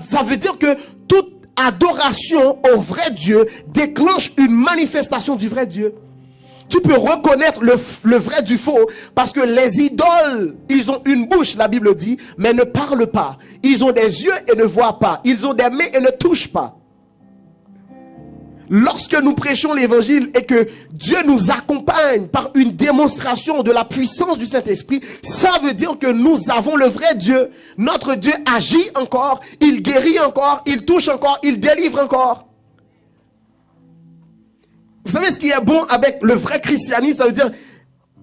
Ça veut dire que toute adoration au vrai Dieu déclenche une manifestation du vrai Dieu. Tu peux reconnaître le vrai du faux parce que les idoles, ils ont une bouche, la Bible dit, mais ne parlent pas. Ils ont des yeux et ne voient pas. Ils ont des mains et ne touchent pas. Lorsque nous prêchons l'évangile et que Dieu nous accompagne par une démonstration de la puissance du Saint-Esprit, ça veut dire que nous avons le vrai Dieu. Notre Dieu agit encore, il guérit encore, il touche encore, il délivre encore. Vous savez ce qui est bon avec le vrai christianisme, ça veut dire,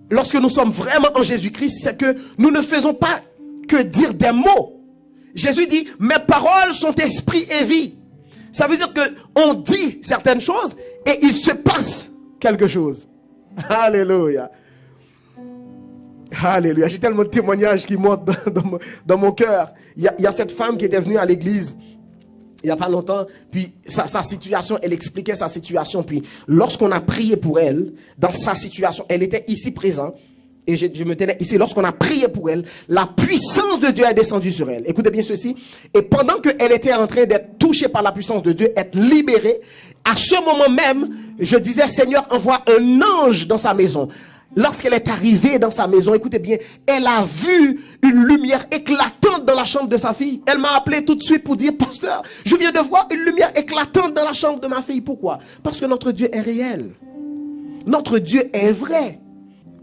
lorsque nous sommes vraiment en Jésus-Christ, c'est que nous ne faisons pas que dire des mots. Jésus dit, mes paroles sont esprit et vie. Ça veut dire qu'on dit certaines choses et il se passe quelque chose. Alléluia. Alléluia. J'ai tellement de témoignages qui montent dans mon cœur. Il y a cette femme qui était venue à l'église il n'y a pas longtemps, puis sa situation, elle expliquait sa situation. Puis lorsqu'on a prié pour elle, dans sa situation, elle était ici présente. Et je me tenais ici. Lorsqu'on a prié pour elle, la puissance de Dieu est descendue sur elle. Écoutez bien ceci. Et pendant qu'elle était en train d'être touchée par la puissance de Dieu, être libérée, à ce moment même, je disais, Seigneur, envoie un ange dans sa maison. Lorsqu'elle est arrivée dans sa maison, écoutez bien, elle a vu une lumière éclatante dans la chambre de sa fille. Elle m'a appelé tout de suite pour dire, pasteur, je viens de voir une lumière éclatante dans la chambre de ma fille. Pourquoi? Parce que notre Dieu est réel. Notre Dieu est vrai.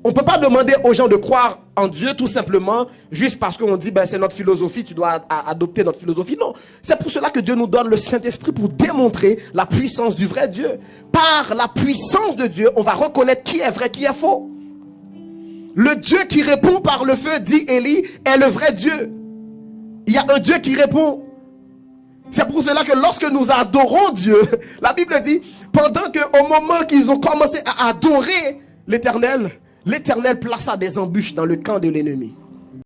On ne peut pas demander aux gens de croire en Dieu tout simplement juste parce qu'on dit ben, c'est notre philosophie, tu dois adopter notre philosophie. Non, c'est pour cela que Dieu nous donne le Saint-Esprit pour démontrer la puissance du vrai Dieu. Par la puissance de Dieu, on va reconnaître qui est vrai, qui est faux. Le Dieu qui répond par le feu, dit Élie, est le vrai Dieu. Il y a un Dieu qui répond. C'est pour cela que lorsque nous adorons Dieu, la Bible dit, pendant qu'au moment qu'ils ont commencé à adorer l'Éternel, l'Éternel plaça des embûches dans le camp de l'ennemi.